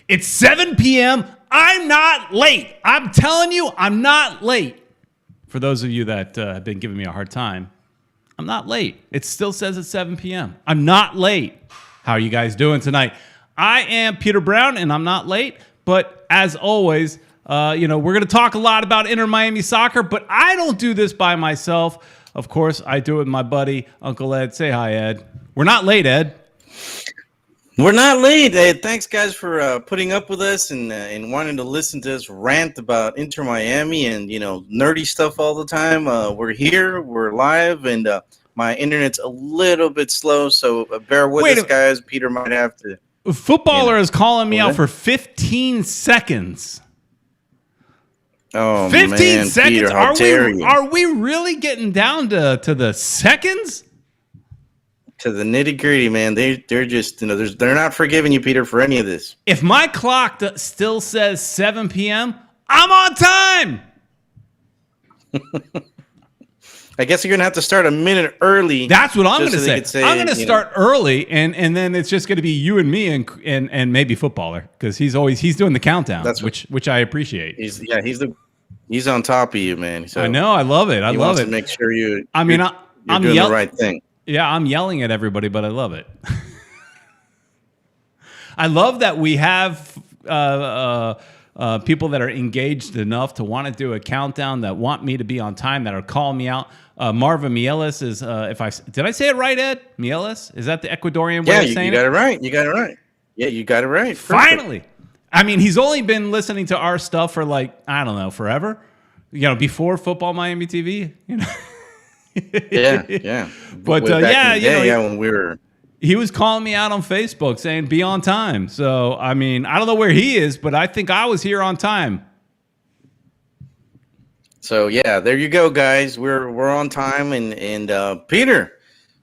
It's 7 p.m. I'm not late. I'm telling you, I'm not late. For those of you that have been giving me a hard time, I'm not late. It still says it's 7 p.m. I'm not late. How are you guys doing tonight? I am Peter Brown, and I'm not late. But as always, we're going to talk a lot about Inter Miami soccer, but I don't do this by myself. Of course, I do it with my buddy, Uncle Ed. Say hi, Ed. We're not late, Ed. We're not late. Hey, thanks, guys, for putting up with us and wanting to listen to us rant about Inter Miami and, nerdy stuff all the time. We're here. We're live, and my internet's a little bit slow, so bear with us, guys. Peter might have to. Footballer is calling me out for 15 seconds. Oh, 15 man, seconds? Peter, how dare you? Are we really getting down to the seconds? To the nitty gritty, man. They're just, they're not forgiving you, Peter, for any of this. If my clock still says 7 p.m., I'm on time. I guess you're going to have to start a minute early. That's what I'm going to say. I'm going to start early, and then it's just going to be you and me and maybe Footballer, because he's doing the countdown, which I appreciate. He's on top of you, man. So I know. I love it. I love it. To make sure you're I'm doing the right thing. Yeah, I'm yelling at everybody, but I love it. I love that we have people that are engaged enough to want to do a countdown, that want me to be on time, that are calling me out. Marva Mieles is, did I say it right, Ed? Mieles? Is that the Ecuadorian way of saying it? Yeah, you got it right. You got it right. Yeah, you got it right. Perfect. Finally. I mean, he's only been listening to our stuff for forever. Before Futbol Miami TV, Yeah. But when we were. He was calling me out on Facebook saying, be on time. So, I mean, I don't know where he is, but I think I was here on time. So, yeah, there you go, guys. We're on time. And Peter,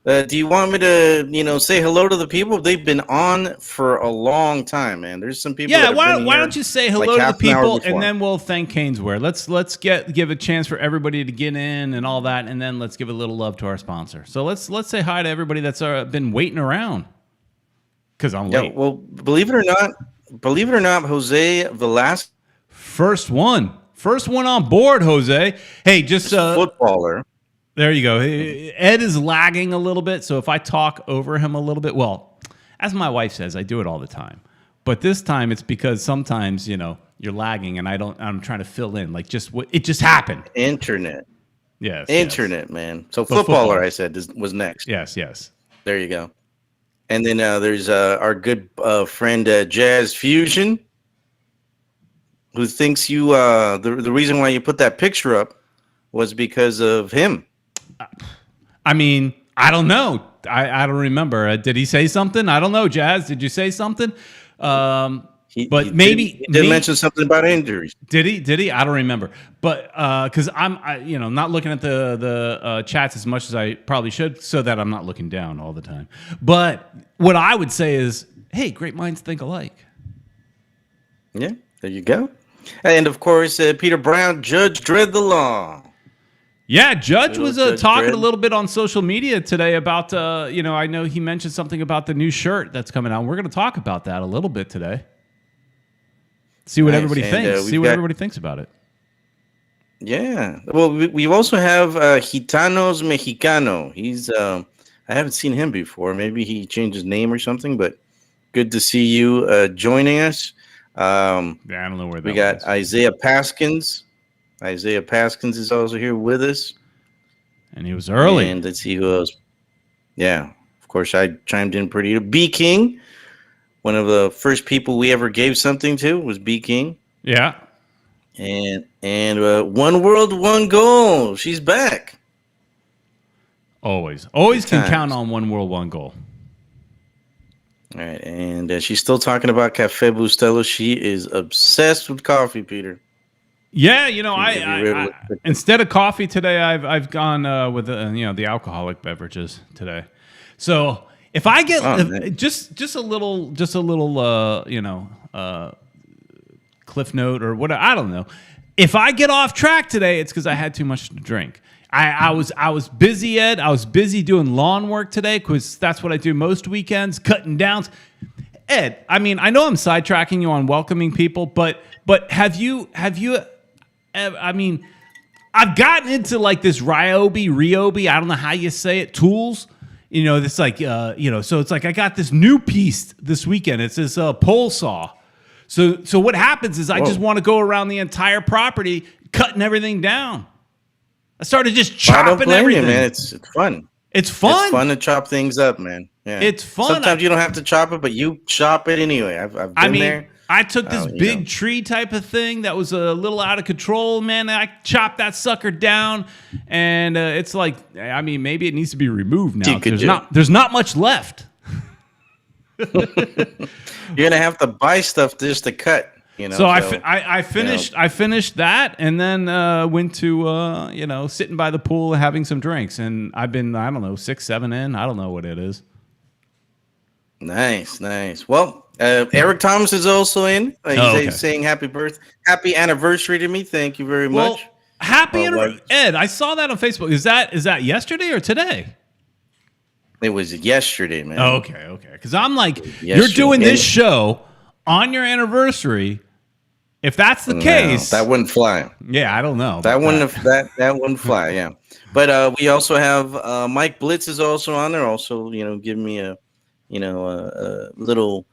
do you want me to, say hello to the people? They've been on for a long time, man. There's some people. Yeah, why don't you say hello to the people, and then we'll thank Caneswear. Let's give a chance for everybody to get in and all that, and then let's give a little love to our sponsor. So let's say hi to everybody that's been waiting around. Because I'm late. Well, believe it or not, Jose Velasquez. First one on board, Jose. Hey, just footballer. There you go. Ed is lagging a little bit, so if I talk over him a little bit, well, as my wife says, I do it all the time. But this time it's because sometimes, you're lagging and I'm trying to fill in. It just happened. Internet. Yes. Internet, man. So footballer, I said, was next. Yes. There you go. And then there's our good friend Jazz Fusion, who thinks you the reason why you put that picture up was because of him. I mean, I don't know. I don't remember. Did he say something? I don't know, Jazz. Did you say something? He did mention something about injuries. Did he? I don't remember. But because I'm not looking at the chats as much as I probably should, so that I'm not looking down all the time. But what I would say is, hey, great minds think alike. Yeah, there you go. And of course, Peter Brown, Judge Dredd the Law. Yeah, Judge was talking a little bit on social media today about, I know he mentioned something about the new shirt that's coming out. We're going to talk about that a little bit today. See what everybody thinks. See what everybody thinks about it. Yeah. Well, we also have Gitanos Mexicano. He's I haven't seen him before. Maybe he changed his name or something, but good to see you joining us. I don't know where that we got Isaiah Paskins. Isaiah Paskins is also here with us. And he was early. And let's see who else. Yeah, of course, I chimed in pretty. B King, one of the first people we ever gave something to was B King. Yeah. And One World, One Goal. She's back. Always can count on One World, One Goal. All right, and she's still talking about Café Bustelo. She is obsessed with coffee, Peter. Yeah, I instead of coffee today, I've gone with the alcoholic beverages today. So if I get just a little cliff note or what, I don't know. If I get off track today, it's because I had too much to drink. I was busy, Ed. I was busy doing lawn work today because that's what I do most weekends, cutting down. Ed, I mean, I know I'm sidetracking you on welcoming people, but have you? I mean, I've gotten into like this Ryobi, I don't know how you say it, tools. You know, it's like, so it's like I got this new piece this weekend. It's this pole saw. So what happens is I just want to go around the entire property, cutting everything down. I started just chopping everything. Man. It's fun. It's fun. It's fun to chop things up, man. Yeah. It's fun. Sometimes you don't have to chop it, but you chop it anyway. I've been there. I took this big tree type of thing that was a little out of control, man. I chopped that sucker down, and it's like, I mean, maybe it needs to be removed now. There's not much left. You're gonna have to buy stuff just to cut. So I finished that, and then went to sitting by the pool having some drinks, and I've been 6, 7 in. I don't know what it is. Nice. Well, Eric Thomas is also in. He's saying happy anniversary to me. Thank you very much. Well, happy anniversary, Ed. I saw that on Facebook. Is that yesterday or today? It was yesterday, man. Okay. Because I'm like, you're doing this show on your anniversary. If that's the case, that wouldn't fly. Yeah, I don't know. That wouldn't fly. Yeah, but we also have Mike Blitz is also on there. Also, giving me a little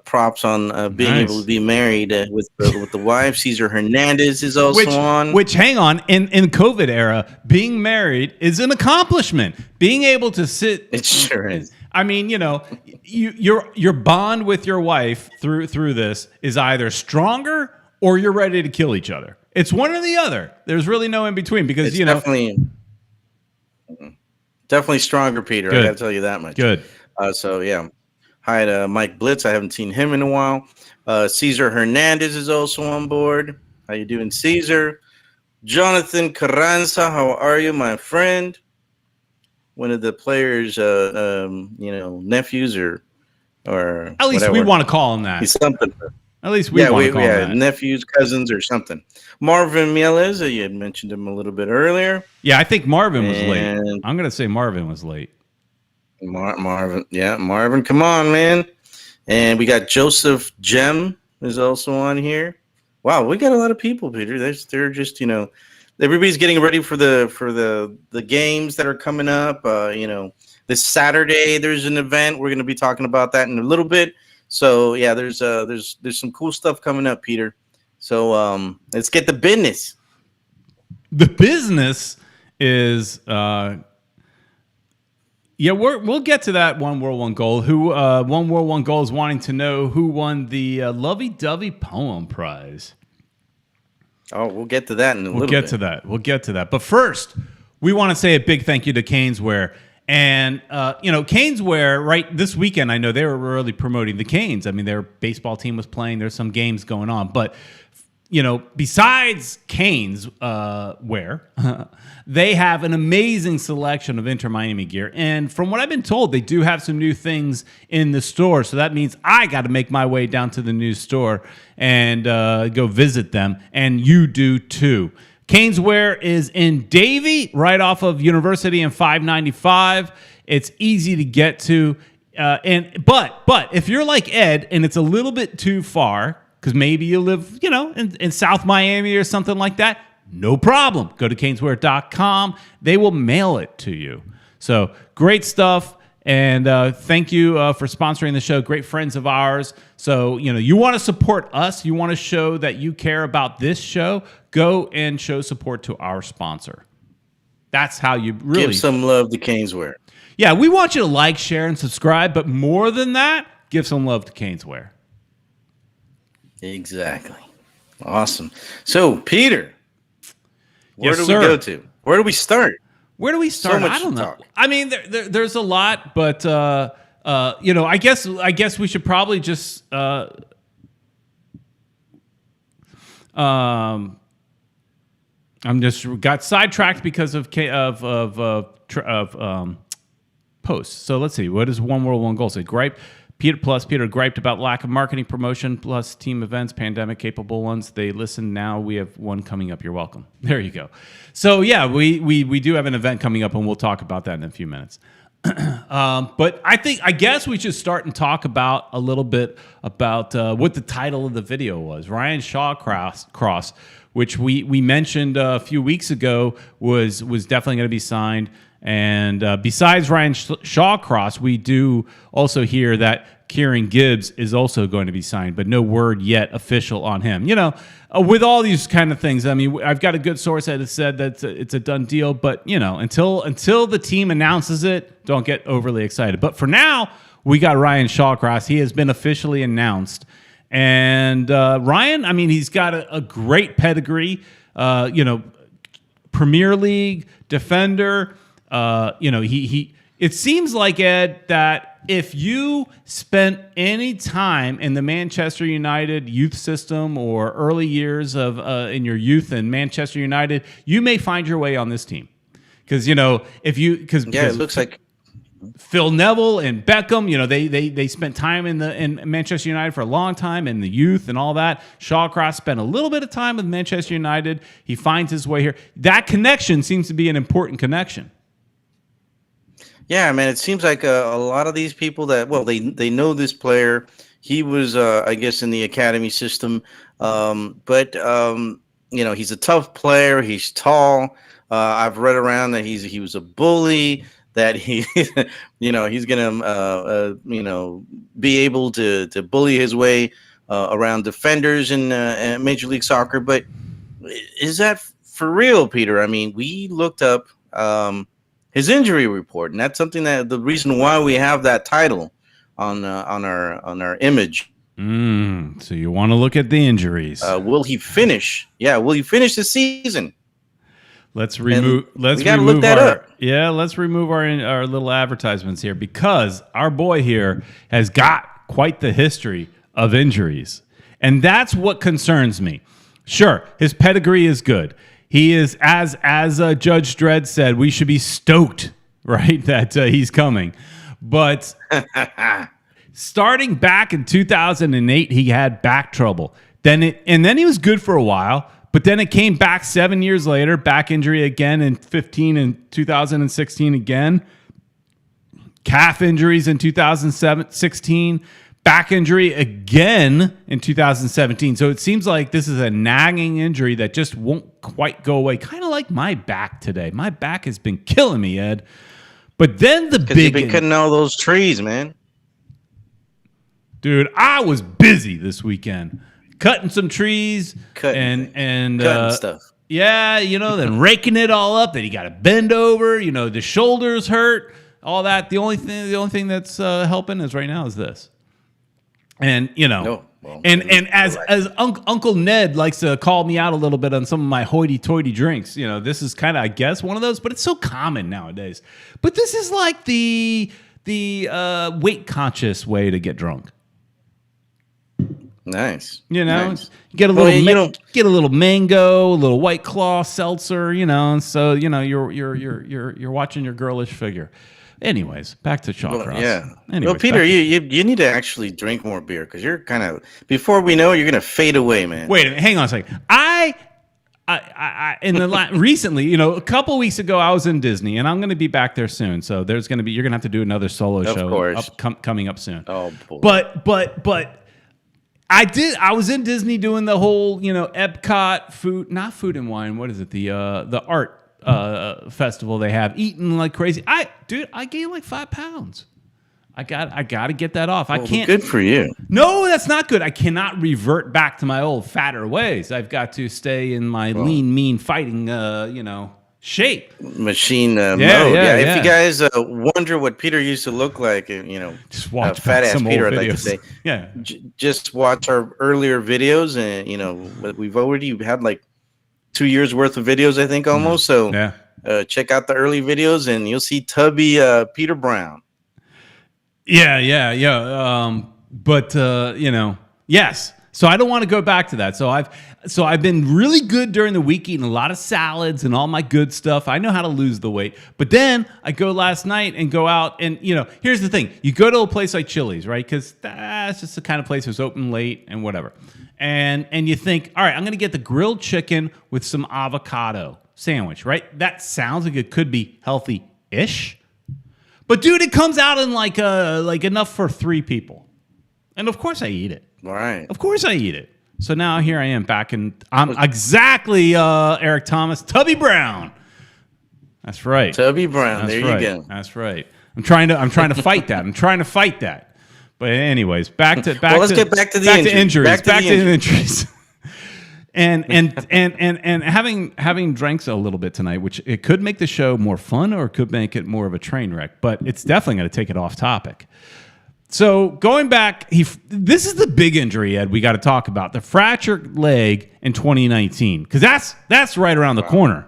props on being able to be married with the wife. Cesar Hernandez is also on. Which, hang on, in COVID era, being married is an accomplishment. Being able to sit, it sure is. I mean, your bond with your wife through this is either stronger or you're ready to kill each other. It's one or the other. There's really no in between because it's definitely stronger, Peter. Good. I got to tell you that much. Good. So yeah, hi to Mike Blitz. I haven't seen him in a while. Cesar Hernandez is also on board. How you doing, Cesar? Jonathan Carranza, how are you, my friend? One of the players, nephews or at least whatever. we want to call him that. He's something. At least we want to call him that. Nephews, cousins, or something. Marvin Mieles, you had mentioned him a little bit earlier. Yeah, I think Marvin was late. I'm going to say Marvin was late. Marvin, come on, man. And we got Joseph Gem is also on here. Wow, we got a lot of people, Peter. They're just, everybody's getting ready for the games that are coming up. This Saturday there's an event. We're going to be talking about that in a little bit. So yeah, there's some cool stuff coming up, Peter. So let's get the business. The business is we'll get to that One World One Goal. One World One Goal is wanting to know who won the Lovey-Dovey Poem Prize. Oh, we'll get to that in a little bit. We'll get to that. But first, we want to say a big thank you to Caneswear. And, Caneswear, right, this weekend, I know they were really promoting the Canes. I mean, their baseball team was playing. There's some games going on. But, besides Canes wear, they have an amazing selection of Inter Miami gear. And from what I've been told, they do have some new things in the store. So that means I got to make my way down to the new store and go visit them. And you do too. Caneswear is in Davie, right off of University and 595. It's easy to get to. But if you're like Ed and it's a little bit too far, because maybe you live, in South Miami or something like that, no problem. Go to caneswear.com. They will mail it to you. So great stuff. And thank you for sponsoring the show. Great friends of ours. So, you want to support us. You want to show that you care about this show. Go and show support to our sponsor. That's how you really give some love to Caneswear. Yeah, we want you to like, share, and subscribe. But more than that, give some love to Caneswear. Exactly. Awesome. So, Peter, where do we sir. go to? Where do we start? Where do we start? So much I don't know. talk. I mean, there's a lot, but I guess we should probably just I'm just got sidetracked because of posts. So let's see. What does One World One Goal say? Peter griped about lack of marketing promotion plus team events, pandemic capable ones. They listen now. We have one coming up. You're welcome. There you go. So yeah, we do have an event coming up, and we'll talk about that in a few minutes. But I guess we should start and talk about a little bit about what the title of the video was. Ryan Shawcross, which we mentioned a few weeks ago, was definitely going to be signed. And besides Ryan Shawcross, we do also hear that Kieran Gibbs is also going to be signed, but no word yet official on him. You know, with all these kind of things, I mean, I've got a good source that has said that it's a done deal, but, you know, until the team announces it, don't get overly excited. But for now, we got Ryan Shawcross. He has been officially announced. And Ryan, I mean, he's got a great pedigree, you know, Premier League defender. You know, he it seems like, Ed, that if you spent any time in the Manchester United youth system or early years of in your youth in Manchester United, you may find your way on this team. Because, you know, because it looks like Phil Neville and Beckham, you know, they spent time in Manchester United for a long time in the youth and all that. Shawcross spent a little bit of time with Manchester United. He finds his way here. That connection seems to be an important connection. Yeah, man, it seems like a lot of these people that, well, they know this player. He was, I guess, in the academy system. But you know, he's a tough player. He's tall. I've read around that he was a bully, that he, you know, he's going to, you know, be able to bully his way around defenders in Major League Soccer. But is that for real, Peter? I mean, we looked up his injury report, and that's something that the reason why we have that title on our image. So you want to look at the injuries? Will he finish? Yeah, will he finish the season? Let's remove our little advertisements here, because our boy here has got quite the history of injuries, and that's what concerns me. Sure, his pedigree is good. He is, as Judge Dredd said, we should be stoked, right, that he's coming. But starting back in 2008, he had back trouble. Then he was good for a while, but then it came back 7 years later, back injury again in 15 and 2016 again. Calf injuries in 2016. Back injury again in 2017. So it seems like this is a nagging injury that just won't quite go away. Kind of like my back today. My back has been killing me, Ed. But then the big... You've been cutting all those trees, man. Dude, I was busy this weekend. Cutting some trees. Cutting stuff. Yeah, you know, then raking it all up. Then you got to bend over. You know, the shoulders hurt. All that. The only thing that's helping is right now is this. And, you know, as Uncle Ned likes to call me out a little bit on some of my hoity-toity drinks, you know, this is kind of, I guess, one of those, but it's so common nowadays. But this is like the weight-conscious way to get drunk. Nice. You know, nice. Get a little mango, a little White Claw seltzer, you know, and so, you know, you're watching your girlish figure. Anyways, back to Shawcross. Well, yeah. Anyways, well, Peter, you need to actually drink more beer, because you're kind of, before we know it, you're going to fade away, man. Wait a minute. Hang on a second. I recently, you know, a couple weeks ago, I was in Disney, and I'm going to be back there soon. So you're going to have to do another solo show coming up soon. Oh, boy. But I was in Disney doing the whole, you know, Epcot not food and wine. What is it? The art festival they have, eating like crazy. I gained like 5 pounds. I got to get that off. I can't. Good for you. No, that's not good. I cannot revert back to my old fatter ways. I've got to stay in my lean, mean fighting, you know, shape. Machine mode. Yeah. If you guys wonder what Peter used to look like, you know, just watch fat ass Peter, I'd videos. like to say. Yeah. Just watch our earlier videos, and you know, we've already had like 2 years worth of videos, I think, almost. So check out the early videos, and you'll see tubby Peter Brown. Yeah. But you know, yes. So I don't want to go back to that. So I've been really good during the week, eating a lot of salads and all my good stuff. I know how to lose the weight. But then I go last night and go out, and you know, here's the thing: you go to a place like Chili's, right? Because that's just the kind of place that's open late and whatever. And you think, all right, I'm going to get the grilled chicken with some avocado sandwich, right? That sounds like it could be healthy-ish. But dude, it comes out in like enough for 3 people. And of course I eat it. Right. Of course I eat it. So now here I am back in, I'm exactly Eric Thomas, Tubby Brown. That's right. Tubby Brown. That's there right. you go. That's right. I'm trying to fight that. I'm trying to fight that. But anyways, back to let's get back to the injuries. Back to the injuries. And having drank a little bit tonight, which it could make the show more fun or it could make it more of a train wreck, but it's definitely going to take it off topic. So going back, this is the big injury, Ed, we got to talk about. The fractured leg in 2019, because that's right around the corner.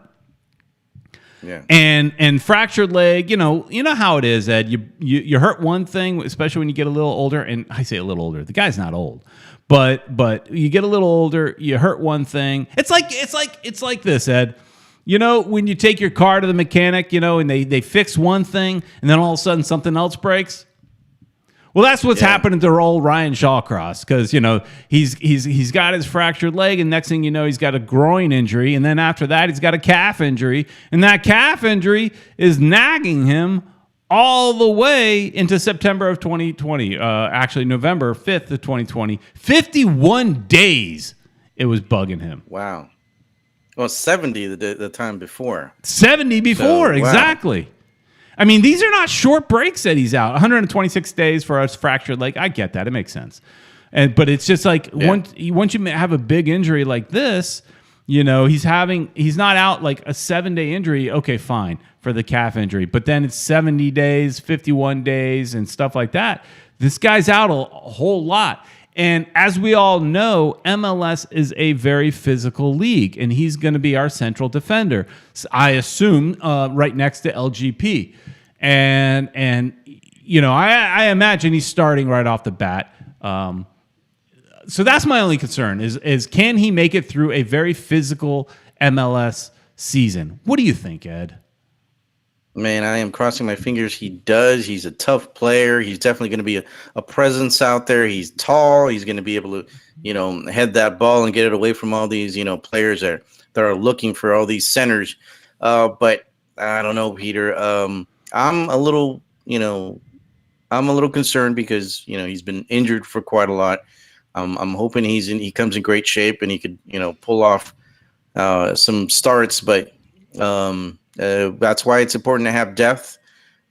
Yeah. And fractured leg, you know how it is, Ed. You hurt one thing, especially when you get a little older, and I say a little older. The guy's not old. But you get a little older, you hurt one thing. It's like this, Ed. You know, when you take your car to the mechanic, and they fix one thing, and then all of a sudden something else breaks. Well, that's what's happening to old Ryan Shawcross, because he's got his fractured leg, and next thing you know, he's got a groin injury, and then after that, he's got a calf injury, and that calf injury is nagging him all the way into September of 2020. Actually, November 5th of 2020. 51 days it was bugging him. Wow. Well, 70 the time before. 70 before, so, wow. Exactly. I mean, these are not short breaks that he's out. 126 days for a fractured leg. I get that. It makes sense. But it's just like once you have a big injury like this, he's not out like a 7-day injury. Okay, fine for the calf injury. But then it's 70 days, 51 days, and stuff like that. This guy's out a whole lot. And as we all know, MLS is a very physical league, and he's going to be our central defender. I assume right next to LGP. And I imagine he's starting right off the bat. So that's my only concern is can he make it through a very physical MLS season? What do you think, Ed? Man, I am crossing my fingers. He does. He's a tough player. He's definitely going to be a presence out there. He's tall. He's going to be able to, head that ball and get it away from all these, players that are looking for all these centers. But I don't know, Peter. I'm a little concerned because, he's been injured for quite a lot. I'm hoping he comes in great shape and he could, pull off some starts, but that's why it's important to have depth.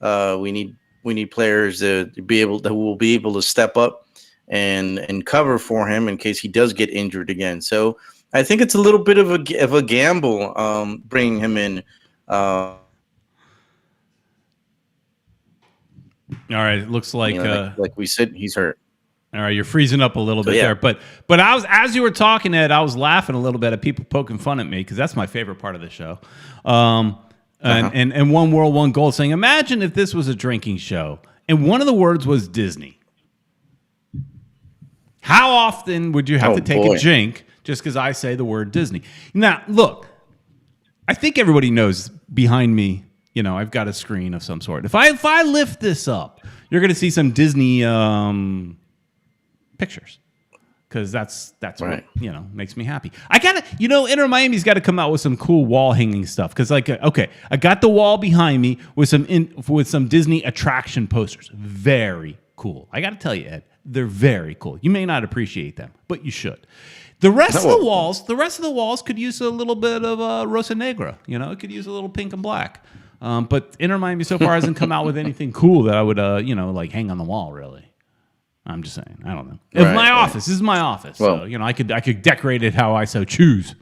We need players who will be able to step up and cover for him in case he does get injured again. So I think it's a little bit of a gamble bringing him in. All right, it looks like like we said, he's hurt. All right, you're freezing up a little bit there, but I was, as you were talking, Ed, I was laughing a little bit at people poking fun at me because that's my favorite part of the show. And One World, One Goal saying, imagine if this was a drinking show and one of the words was Disney. How often would you have to take a drink just because I say the word Disney? Now, look, I think everybody knows behind me, I've got a screen of some sort. If I lift this up, you're going to see some Disney pictures. Because that's right. What makes me happy. I gotta, Inter Miami's got to come out with some cool wall hanging stuff. Because I got the wall behind me with some Disney attraction posters. Very cool. I got to tell you, Ed, they're very cool. You may not appreciate them, but you should. The rest of the walls could use a little bit of Rosa Negra. It could use a little pink and black. But Inter Miami so far hasn't come out with anything cool that I would like hang on the wall. Really. I'm just saying. I don't know. It's my office. This is my office. Well, so, I could decorate it how I so choose.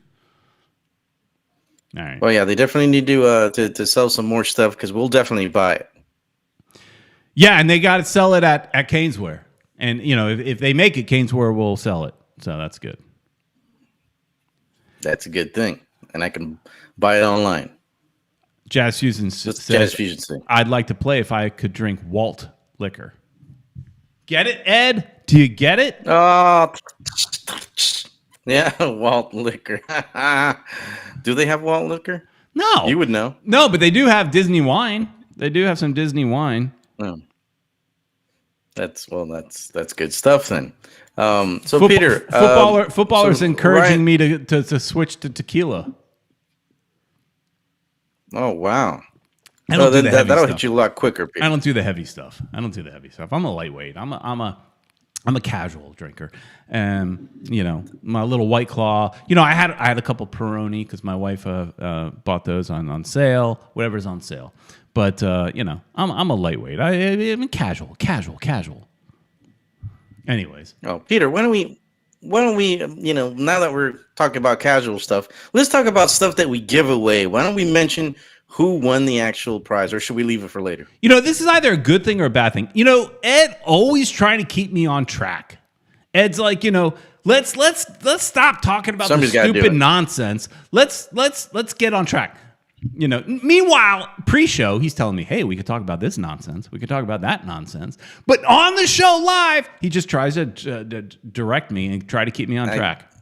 All right. Well, yeah, they definitely need to sell some more stuff because we'll definitely buy it. Yeah, and they got to sell it at Caneswear. And, if they make it, Caneswear will sell it. So that's good. That's a good thing. And I can buy it online. Jazz Fusion says, Jazz Fusion thing. I'd like to play if I could drink Walt liquor. Get it, Ed? Do you get it? Oh, yeah, Walt liquor. Do they have Walt liquor? No. You would know. No, but they do have Disney wine. They do have some Disney wine. Oh. That's good stuff then. So Peter, footballers encouraging me to switch to tequila. Oh wow. I don't do the heavy that'll stuff. hit you a lot quicker, Peter. I don't do the heavy stuff. I'm a lightweight. I'm a casual drinker, and my little White Claw. I had a couple Peroni because my wife bought those on sale, whatever's on sale. But I'm a lightweight. I'm casual. Anyways, Peter, why don't we now that we're talking about casual stuff, let's talk about stuff that we give away. Why don't we mention who won the actual prize, or should we leave it for later? This is either a good thing or a bad thing. Ed always trying to keep me on track. Ed's like, let's stop talking about the stupid nonsense. Let's get on track. Meanwhile, pre-show, he's telling me, hey, we could talk about this nonsense. We could talk about that nonsense. But on the show live, he just tries to direct me and try to keep me on track.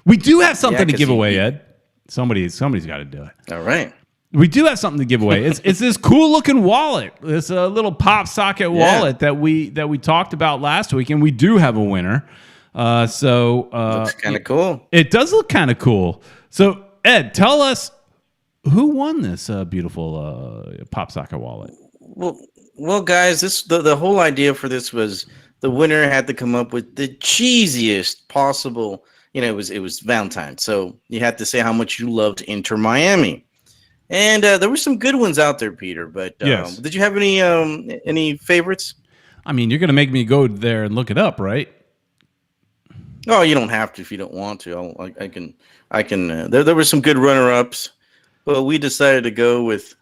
We do have something to give away, Ed. Somebody's got to do it. All right. We do have something to give away. It's this cool looking wallet, this little pop socket wallet that we talked about last week, and we do have a winner. Looks kind of cool. It does look kind of cool. So Ed, tell us who won this beautiful pop socket wallet. Well, guys, the whole idea for this was the winner had to come up with the cheesiest possible. It was Valentine, so you had to say how much you loved Inter Miami. And there were some good ones out there, Peter. But yes. Did you have any favorites? I mean, you're going to make me go there and look it up, right? Oh, you don't have to if you don't want to. I can. There were some good runner-ups, but we decided to go with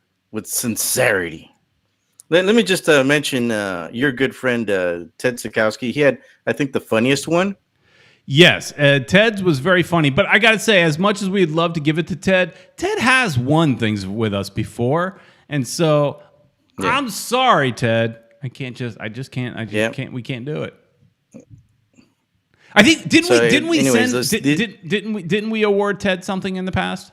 sincerity. Let me just mention your good friend Ted Sikowski. He had, I think, the funniest one. Yes, Ted's was very funny, but I got to say, as much as we'd love to give it to Ted, Ted has won things with us before, and so I'm sorry, Ted. We can't do it. I think didn't we award Ted something in the past?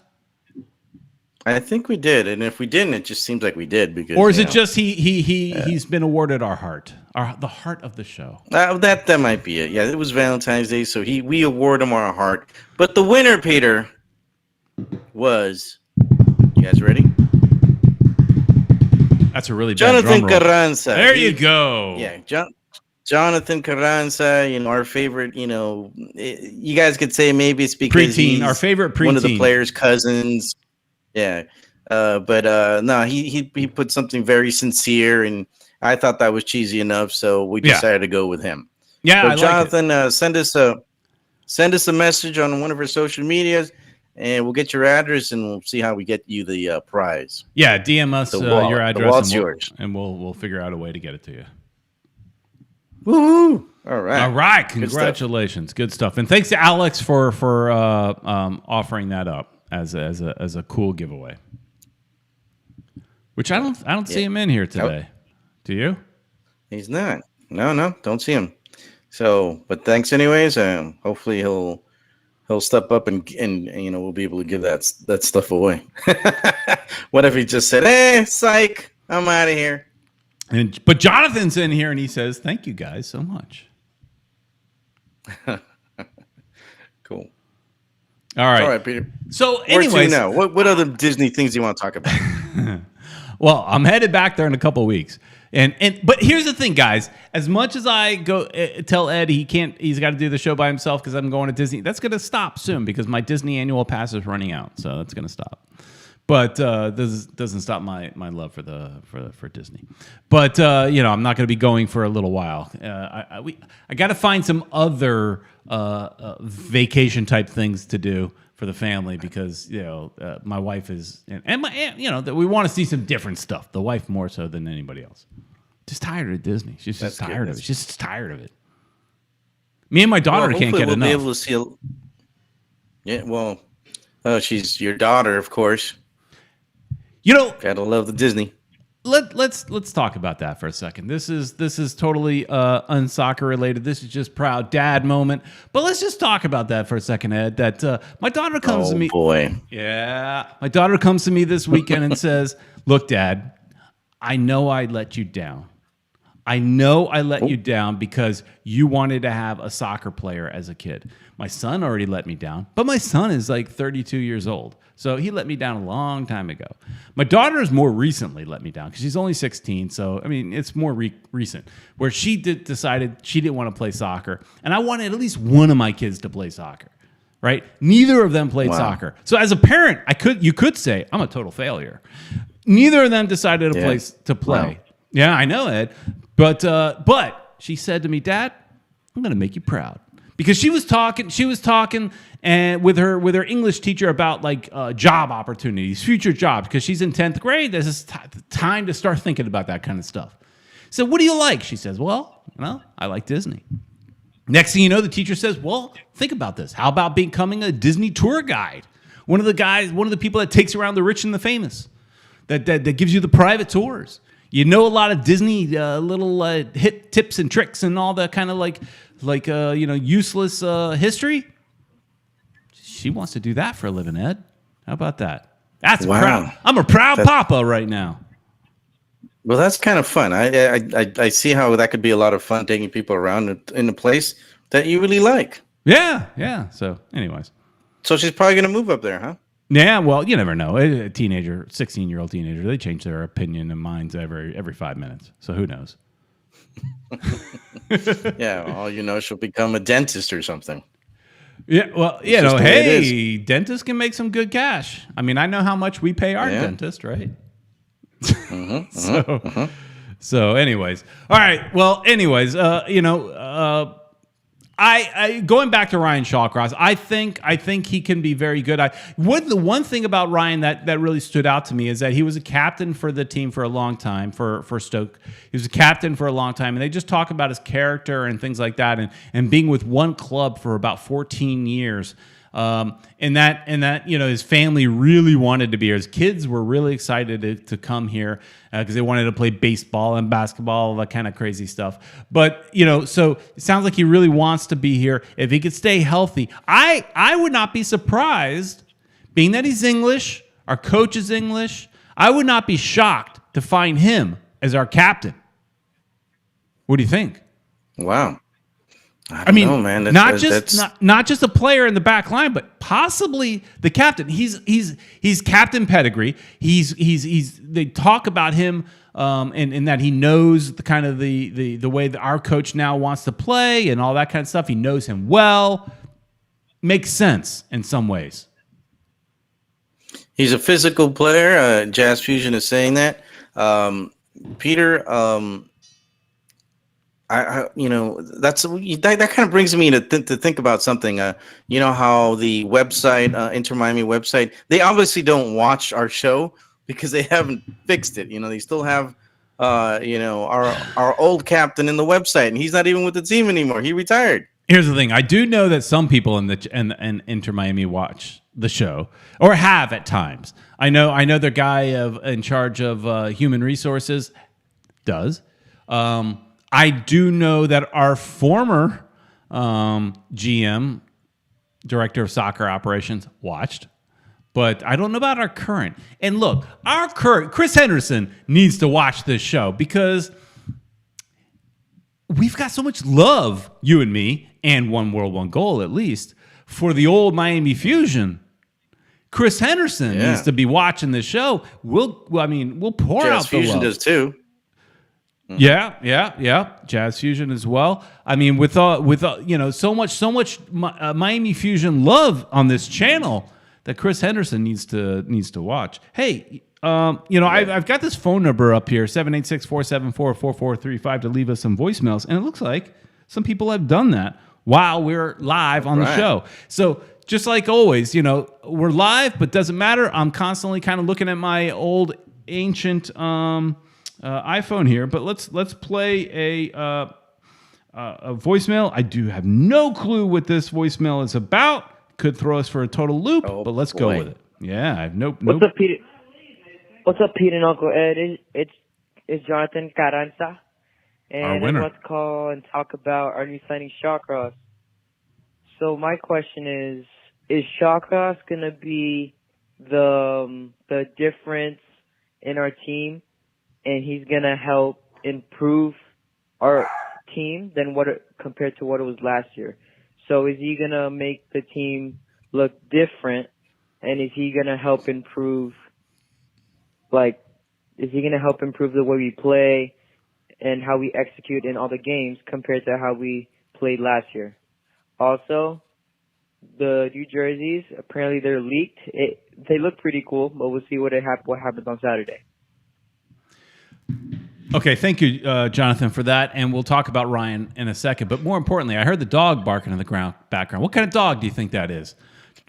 I think we did, and if we didn't, it just seems like we did because. Or is it just he's been awarded our heart, the heart of the show? That might be it. Yeah, it was Valentine's Day, so we award him our heart. But the winner, Peter, was. You guys ready? That's a really bad Jonathan drum roll. Carranza. There you go. Yeah, Jonathan Carranza. Our favorite. You guys could say maybe it's because he's our favorite preteen. One of the players' cousins. Yeah, but no, he put something very sincere, and I thought that was cheesy enough, so we decided to go with him. Yeah, so Jonathan, send us a message on one of our social medias, and we'll get your address, and we'll see how we get you the prize. Yeah, DM us your address, the wallet's yours, and we'll figure out a way to get it to you. Woohoo! All right, congratulations, good stuff, and thanks to Alex for offering that up as a cool giveaway. Which I don't see him in here today. Nope. Do you? He's not. No, don't see him. So, but thanks anyways. Hopefully he'll step up and we'll be able to give that stuff away. What if he just said, "Hey, psych, I'm out of here." But Jonathan's in here and he says, "Thank you guys so much." Cool. All right, Peter. So, anyways, now, what other Disney things do you want to talk about? Well, I'm headed back there in a couple of weeks, but here's the thing, guys. As much as I go tell Ed he's got to do the show by himself because I'm going to Disney. That's going to stop soon because my Disney annual pass is running out, so that's going to stop. But this doesn't stop my love for Disney. But I'm not going to be going for a little while. I got to find some other vacation type things to do for the family because my wife is and my aunt, that we want to see some different stuff. The wife more so than anybody else. Just tired of Disney. She's just tired of it. She's just tired of it. Me and my daughter can't get enough. Be able to see. She's your daughter, of course. Gotta love the Disney. Let's talk about that for a second. This is totally unsoccer related. This is just proud dad moment. But let's just talk about that for a second, Ed. That my daughter comes to me. Oh boy. Yeah, my daughter comes to me this weekend and says, "Look, Dad, I know I let you down. I know I let you down because you wanted to have a soccer player as a kid. My son already let me down, but my son is like 32 years old. So he let me down a long time ago. My daughter has more recently let me down because she's only 16. So, I mean, it's more recent where she decided she didn't want to play soccer. And I wanted at least one of my kids to play soccer, right? Neither of them played soccer. So as a parent, you could say I'm a total failure. Neither of them decided to play. Wow. Yeah, I know, Ed. But she said to me, Dad, I'm going to make you proud. Because she was talking and with her English teacher about like job opportunities, future jobs, because she's in 10th grade. This is time to start thinking about that kind of stuff. So what do you like? She says, well, I like Disney. Next thing you know, the teacher says, well, think about this. How about becoming a Disney tour guide? One of the people that takes around the rich and the famous, that gives you the private tours. You know a lot of Disney little hit tips and tricks and all that kind of like useless history. She wants to do that for a living, Ed. How about that? I'm a proud papa right now. Well, that's kind of fun. I see how that could be a lot of fun, taking people around in a place that you really like. Yeah. So, anyways. So she's probably going to move up there, huh? Yeah, well, you never know. A teenager, 16-year-old teenager, they change their opinion and minds every 5 minutes. So who knows? Yeah, well, she'll become a dentist or something. Yeah, well, hey, dentists can make some good cash. I mean, I know how much we pay our dentist, right? So, anyways, all right. Well, anyways, I going back to Ryan Shawcross, I think he can be very good. The one thing about Ryan that really stood out to me is that he was a captain for the team for a long time for Stoke. He was a captain for a long time, and they just talk about his character and things like that, and being with one club for about 14 years. And that his family really wanted to be here. His kids were really excited to come here because they wanted to play baseball and basketball, all that kind of crazy stuff. But so it sounds like he really wants to be here. If he could stay healthy, I would not be surprised, being that he's English, our coach is English. I would not be shocked to find him as our captain. What do you think? Wow. I mean, man. Not just a player in the back line, but possibly the captain. He's captain pedigree. They talk about him and that he knows the kind of the way that our coach now wants to play and all that kind of stuff. He knows him well. Makes sense in some ways. He's a physical player. Jazz Fusion is saying that. Peter, that kind of brings me to think about something. How the website, Inter Miami website, they obviously don't watch our show because they haven't fixed it. They still have, our old captain in the website, and he's not even with the team anymore. He retired. Here's the thing: I do know that some people in Inter Miami watch the show or have at times. I know the guy in charge of human resources does. I do know that our former GM, director of soccer operations, watched, but I don't know about our current. And look, our current, Chris Henderson, needs to watch this show because we've got so much love, you and me, and One World, One Goal at least, for the old Miami Fusion. Chris Henderson needs to be watching this show. We'll pour Jazz out the Fusion love. does too. Yeah. Jazz Fusion as well. I mean, with so much Miami Fusion love on this channel that Chris Henderson needs to watch. Hey, I've got this phone number up here, 786-474-4435, to leave us some voicemails, and it looks like some people have done that while we're live on the show. So just like always, we're live, but doesn't matter. I'm constantly kind of looking at my old ancient iPhone here, but let's play a voicemail. I do have no clue what this voicemail is about. Could throw us for a total loop, but let's go with it. Yeah, I have nope. What's up, Peter? What's up, Peter and Uncle Ed? It's Jonathan Carranza, and I want to call and talk about our new signing, Shawcross. So my question is Shawcross gonna be the difference in our team? And he's going to help improve our team than compared to what it was last year. So is he gonna make the team look different, and is he gonna help improve? Is he gonna help improve the way we play and how we execute in all the games compared to how we played last year? Also, the new jerseys, apparently they're leaked. They look pretty cool, but we'll see what happens on Saturday. Okay, thank you, Jonathan, for that, and we'll talk about Ryan in a second. But more importantly, I heard the dog barking in the background. What kind of dog do you think that is?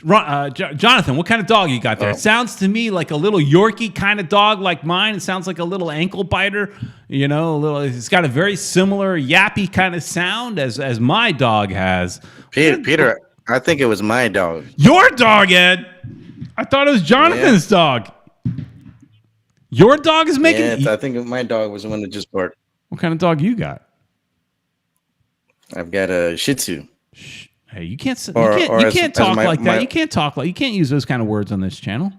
Jonathan, what kind of dog you got there? It sounds to me like a little Yorkie kind of dog like mine. It sounds like a little ankle biter. You know, it's got a very similar yappy kind of sound as my dog has. Peter, I think it was my dog. Your dog, Ed. I thought it was Jonathan's dog. Your dog is making. Yeah, I think my dog was the one that just barked. What kind of dog you got? I've got a Shih Tzu. Hey, you can't talk like that. You can't talk like you can't use those kind of words on this channel.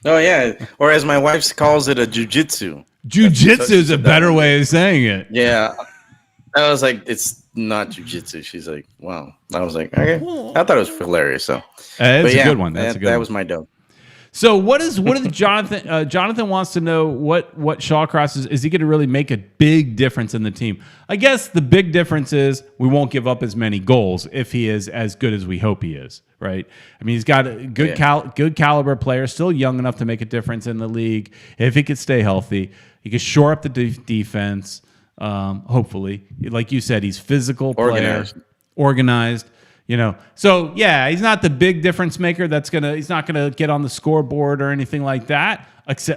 Oh yeah, or as my wife calls it, a jujitsu. Jujitsu is a better way of saying it. Yeah, I was like, it's not jujitsu. She's like, wow. I was like, okay. I thought it was hilarious. So that's a good one. That was my dog. So what is Jonathan? Jonathan wants to know what Shawcross is he going to really make a big difference in the team? I guess the big difference is we won't give up as many goals if he is as good as we hope he is, right? I mean, he's got a good caliber player, still young enough to make a difference in the league. If he could stay healthy, he could shore up the defense. Hopefully, like you said, he's physical, organized. You know, so yeah, he's not the big difference maker. He's not gonna get on the scoreboard or anything like that,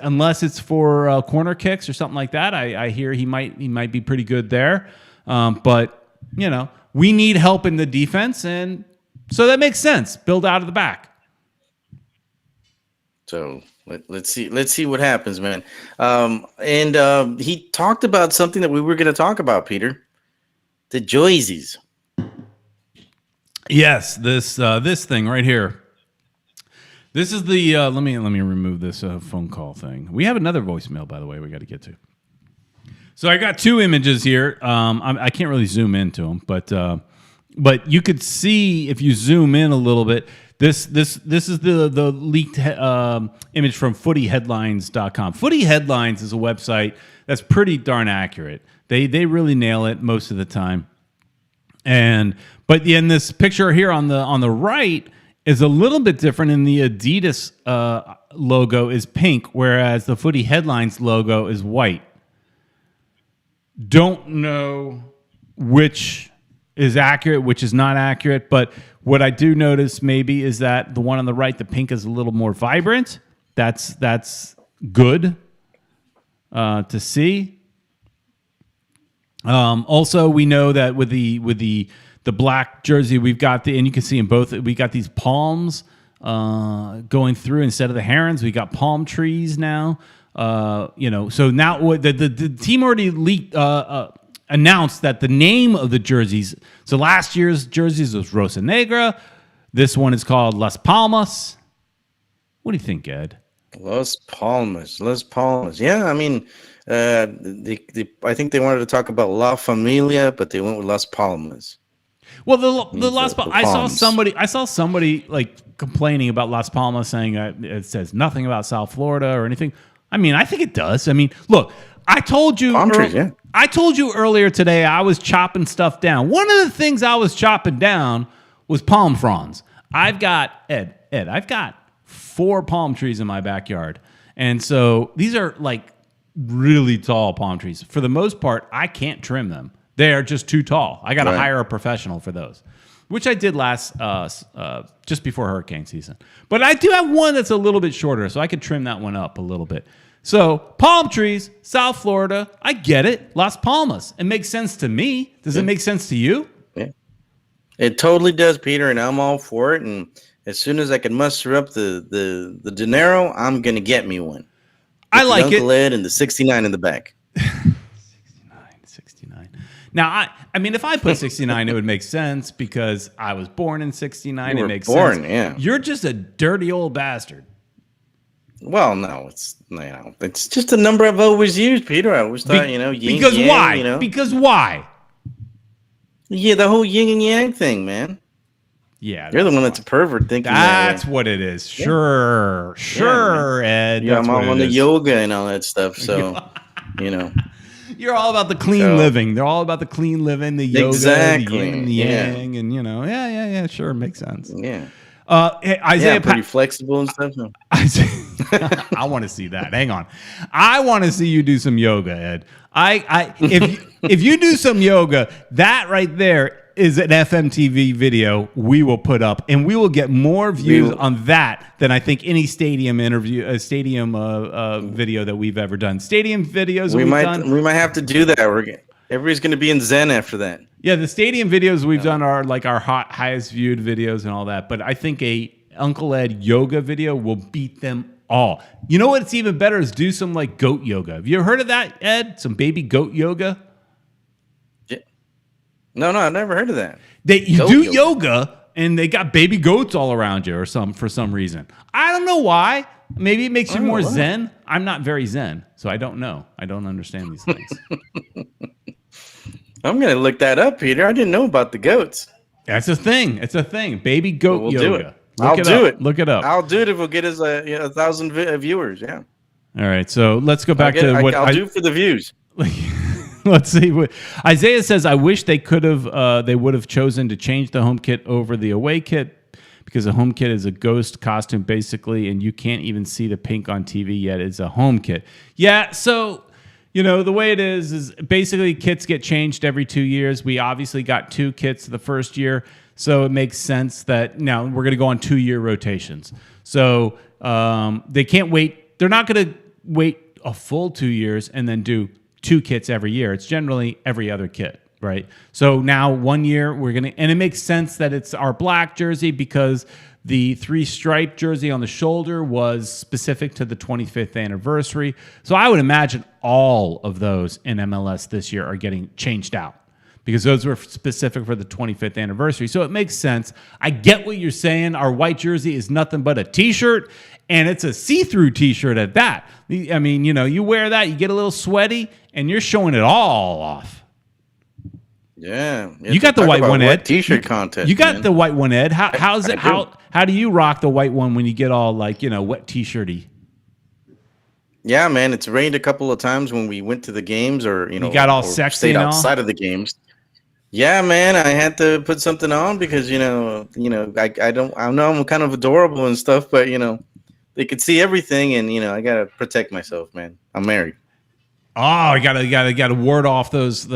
unless it's for corner kicks or something like that. I hear he might be pretty good there, but you know, we need help in the defense, and so that makes sense. Build out of the back. So let's see what happens, man. And he talked about something that we were going to talk about, Peter, the jerseys. Yes, this thing right here. This is the let me remove this phone call thing. We have another voicemail, by the way, we got to get to. So I got two images here. I can't really zoom into them, but you could see if you zoom in a little bit. This is the leaked image from footyheadlines.com. Footy Headlines is a website that's pretty darn accurate. They really nail it most of the time. But in this picture here on the right is a little bit different. In the Adidas logo is pink, whereas the Footy Headlines logo is white. Don't know which is accurate, which is not accurate, but what I do notice maybe is that the one on the right, the pink, is a little more vibrant. That's good to see. Also, we know that with the black jersey, we've got and you can see in both, we got these palms going through instead of the herons. We got palm trees now. So now the team already announced that the name of the jerseys. So last year's jerseys was Rosa Negra. This one is called Las Palmas. What do you think, Ed? Las Palmas. Yeah, I mean, I think they wanted to talk about La Familia, but they went with Las Palmas. Well, the Las Palmas. I saw somebody like complaining about Las Palmas, saying it says nothing about South Florida or anything. I mean, I think it does. I mean, look, I told you. I told you earlier today I was chopping stuff down. One of the things I was chopping down was palm fronds. I've got 4 palm trees in my backyard, and so these are like really tall palm trees. For the most part, I can't trim them. They are just too tall. I got to hire a professional for those, which I did last just before hurricane season. But I do have one that's a little bit shorter, so I could trim that one up a little bit. So palm trees, South Florida, I get it. Las Palmas. It makes sense to me. Does it make sense to you? Yeah, it totally does, Peter, and I'm all for it. And as soon as I can muster up the dinero, I'm gonna get me one. I like Uncle it. Ed and the 69 in the back. 69. Now, I mean, if I put 69, it would make sense because I was born in 69. It makes sense. Yeah. You're just a dirty old bastard. Well, no, it's just a number I've always used, Peter. I always thought, yin because yang, why? Because why? Yeah, the whole yin and yang thing, man. Yeah, you're the one that's a pervert thinking that's what it is. Sure, Ed. Yeah, I'm all on the yoga and all that stuff. So, you're all about the clean living. They're all about the clean living, the yoga, the yin and the yang, and yeah, sure, makes sense. Yeah. Hey, Isaiah, pretty flexible and stuff. No? I want to see that. Hang on, I want to see you do some yoga, Ed. If you do some yoga, that right there is an FMTV video we will put up, and we will get more views on that than I think any stadium video that we've ever done. Stadium videos we might have to do that. Everybody's going to be in Zen after that. Yeah, the stadium videos we've done are like our highest viewed videos and all that. But I think a Uncle Ed yoga video will beat them all. You know what's even better is do some like goat yoga. Have you heard of that, Ed? Some baby goat yoga? No, I've never heard of that. You do yoga and they got baby goats all around you for some reason. I don't know why. Maybe it makes you more zen. I'm not very zen, so I don't know. I don't understand these things. I'm going to look that up, Peter. I didn't know about the goats. That's a thing. It's a thing. Baby goat yoga. Do it. I'll do it. Look it up. I'll do it if we'll get us 1,000 viewers. Yeah. All right. So let's go back to what I'll do for the views. Let's see what Isaiah says. I wish they would have chosen to change the home kit over the away kit, because the home kit is a ghost costume basically, and you can't even see the pink on TV yet. It's a home kit. Yeah. So, the way it is basically kits get changed every 2 years. We obviously got 2 kits the first year, so it makes sense that now we're going to go on 2-year rotations. So they can't wait. They're not going to wait a full 2 years and then do 2 kits every year. It's generally every other kit, right? So now 1 year and it makes sense that it's our black jersey because the 3-stripe jersey on the shoulder was specific to the 25th anniversary. So I would imagine all of those in MLS this year are getting changed out because those were specific for the 25th anniversary. So it makes sense. I get what you're saying. Our white jersey is nothing but a t-shirt, and it's a see-through t-shirt at that. I mean, you wear that, you get a little sweaty, and you're showing it all off. Yeah. You got the white one, Ed. T-shirt contest. You got the white one, Ed. How's it? How do you rock the white one when you get all like, wet t-shirty? Yeah, man. It's rained a couple of times when we went to the games, or you got all sexy stayed and outside of the games. Yeah, man. I had to put something on because I know I'm kind of adorable and stuff, but they could see everything, and I gotta protect myself, man. I'm married. Oh, I gotta ward off those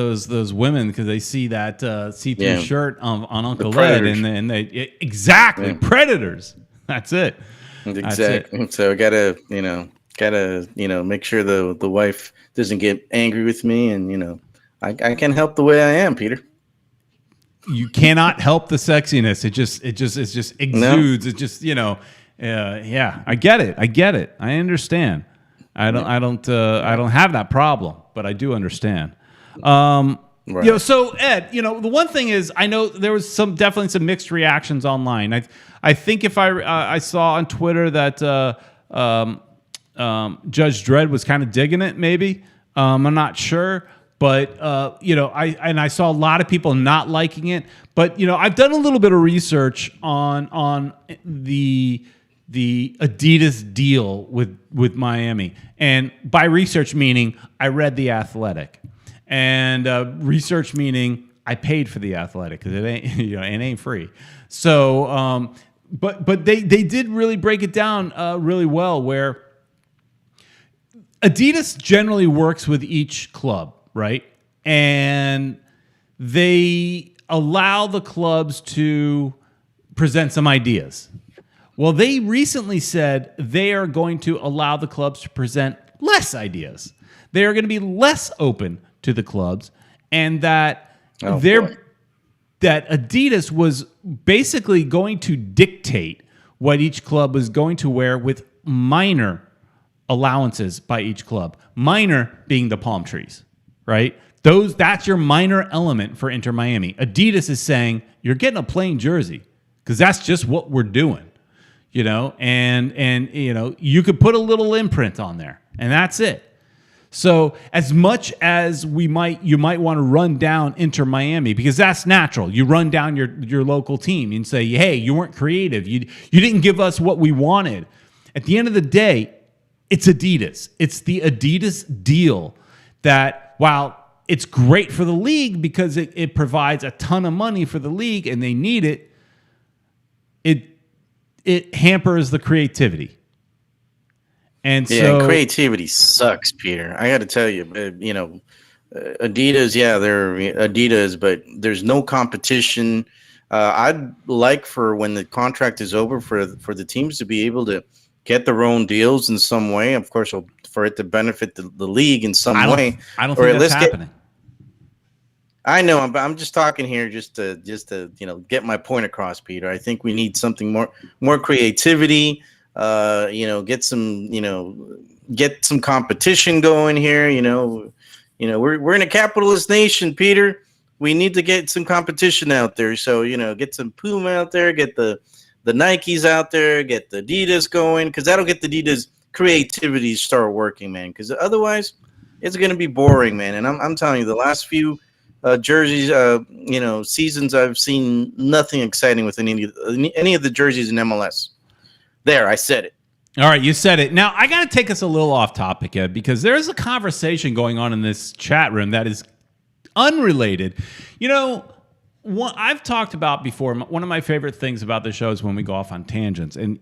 women because they see that see-through shirt on Uncle Ed, and they exactly predators. That's it. Exactly. So I gotta make sure the wife doesn't get angry with me, and I can help the way I am, Peter. You cannot help the sexiness. It just exudes. No. It just yeah. I get it. I understand. I don't have that problem, but I do understand. Right. So Ed, the one thing is, I know there was definitely some mixed reactions online. I think if I saw on Twitter that Judge Dredd was kind of digging it, maybe. I'm not sure, but I saw a lot of people not liking it. But I've done a little bit of research on the Adidas deal with Miami. And by research meaning I read The Athletic. And research meaning I paid for The Athletic because it ain't it ain't free. So but they did really break it down really well, where Adidas generally works with each club, right? And they allow the clubs to present some ideas. Well, they recently said they are going to allow the clubs to present less ideas. They are going to be less open to the clubs, and that that Adidas was basically going to dictate what each club was going to wear with minor allowances by each club. Minor being the palm trees, right? That's your minor element for Inter Miami. Adidas is saying you're getting a plain jersey because that's just what we're doing. and you could put a little imprint on there, and that's it. So as much as you might want to run down Inter Miami, because that's natural. You run down your local team and say, hey, you weren't creative. You didn't give us what we wanted. At the end of the day, it's Adidas. It's the Adidas deal that, while it's great for the league because it provides a ton of money for the league and they need it, it hampers the creativity. And so creativity sucks, Peter. I got to tell you, Adidas, they're Adidas, but there's no competition. I'd like for when the contract is over for the teams to be able to get their own deals in some way. Of course, for it to benefit the league in some way. I don't think that's happening. I know, but I'm just talking here just to get my point across, Peter. I think we need something more creativity. Get some competition going here. We're in a capitalist nation, Peter. We need to get some competition out there. So get some Puma out there, get the Nikes out there, get the Adidas going, because that'll get the Adidas creativity start working, man. Because otherwise, it's going to be boring, man. And I'm telling you, the last few jerseys, seasons, I've seen nothing exciting with any of the jerseys in MLS. There, I said it. All right, you said it. Now, I got to take us a little off topic, Ed, because there is a conversation going on in this chat room that is unrelated. I've talked about before, one of my favorite things about the show is when we go off on tangents, and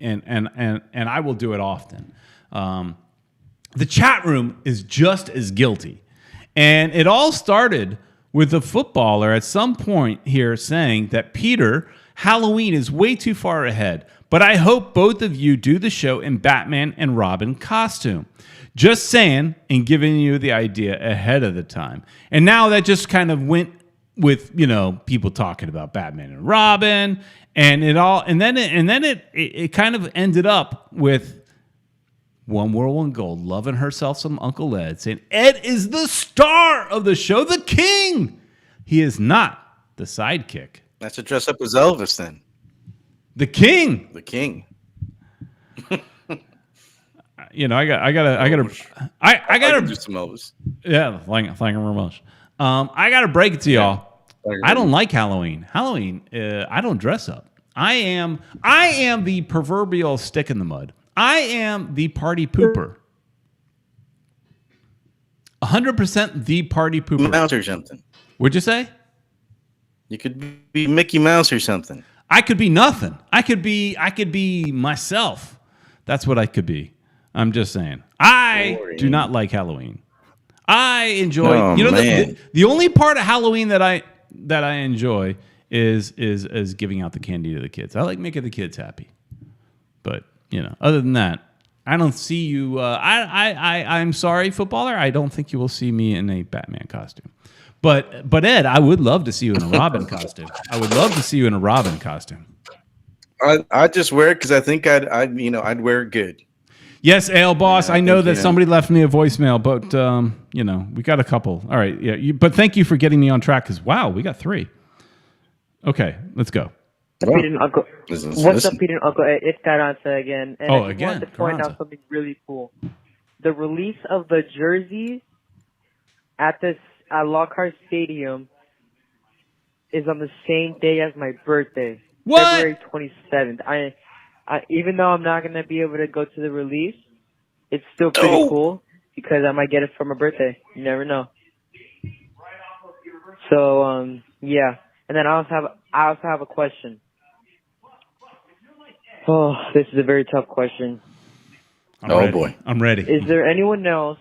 I will do it often. The chat room is just as guilty. And it all started with a footballer at some point here saying that, Peter, Halloween is way too far ahead, but I hope both of you do the show in Batman and Robin costume. Just saying, and giving you the idea ahead of the time. And now that just kind of went with, people talking about Batman and Robin, and then it kind of ended up with One World, One Gold loving herself some Uncle Ed, saying Ed is the star of the show, the king. He is not the sidekick. That's to dress up as Elvis then. The king. The king. I gotta do some Elvis. Yeah, thank you very much. I gotta break it to y'all. I don't like Halloween. I don't dress up. I am the proverbial stick in the mud. I am the party pooper. 100% the party pooper. Mouse or something. What'd you say? You could be Mickey Mouse or something. I could be nothing. I could be myself. That's what I could be. I'm just saying. I do not like Halloween. I enjoy. The only part of Halloween that I enjoy is giving out the candy to the kids. I like making the kids happy. But other than that, I don't see you. I'm sorry, footballer. I don't think you will see me in a Batman costume. But Ed, I would love to see you in a Robin costume. I would love to see you in a Robin costume. I'd just wear it because I think I'd wear it good. Yes, Ale Boss. I know that somebody left me a voicemail, but we got a couple. All right, yeah. But thank you for getting me on track because wow, we got 3. Okay, let's go. Peter and Uncle. What's up, Peter and Uncle? It's Carranza again. And I just wanted to point out something really cool. The release of the jerseys at Lockhart Stadium is on the same day as my birthday. What? February 27th. I even though I'm not going to be able to go to the release, it's still pretty cool because I might get it for my birthday. You never know. So, yeah. And then I also have a question. Oh, this is a very tough question. Boy. I'm ready. Is there anyone else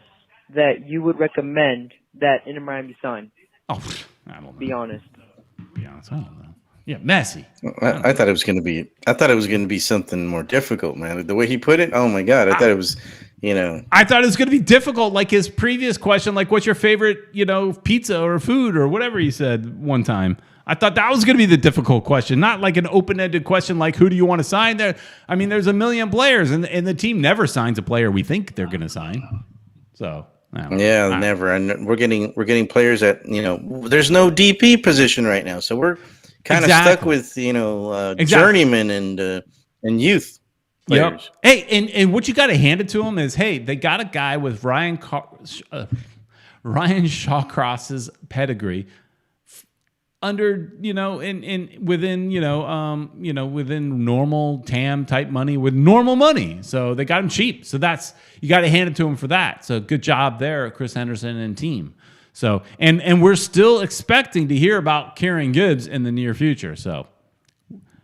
that you would recommend that Inter Miami sign? Oh, I don't know. Be honest. I don't know. Yeah, Messi. I thought it was going to be something more difficult, man. The way he put it, oh my God! I thought it was, I thought it was going to be difficult, like his previous question, like what's your favorite, pizza or food or whatever he said one time. I thought that was going to be the difficult question, not like an open-ended question like who do you want to sign there. I mean, there's a million players, and the team never signs a player we think they're going to sign. So. Never. And we're getting players that there's no DP position right now, so we're kind of stuck with journeyman and youth. players. Yep. Hey, and what you got to hand it to them is, hey, they got a guy with Ryan Shawcross's pedigree under, within normal TAM type money with normal money. So they got him cheap. So you got to hand it to him for that. So good job there, Chris Henderson and team. So, and we're still expecting to hear about Kieran Gibbs in the near future. So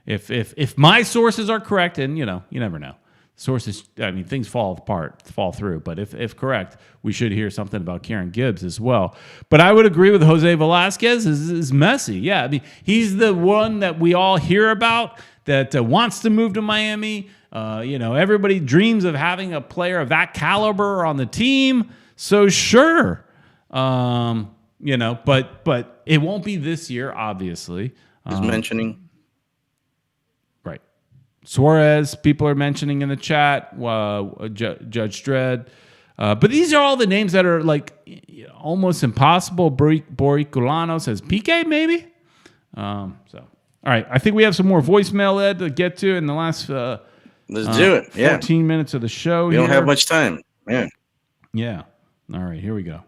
if my sources are correct, and you never know. Sources, things fall through. But if correct, we should hear something about Kieran Gibbs as well. But I would agree with Jose Velasquez is messy. Yeah, he's the one that we all hear about that wants to move to Miami. Everybody dreams of having a player of that caliber on the team. So sure, but it won't be this year, obviously. He's mentioning. Right. Suarez, people are mentioning in the chat, Judge Dredd. But these are all the names that are almost impossible. Boriculano says PK, maybe? All right. I think we have some more voicemail, Ed, to get to in the last Let's do it. 14 minutes of the show. We don't have much time. Yeah. Yeah. All right. Here we go.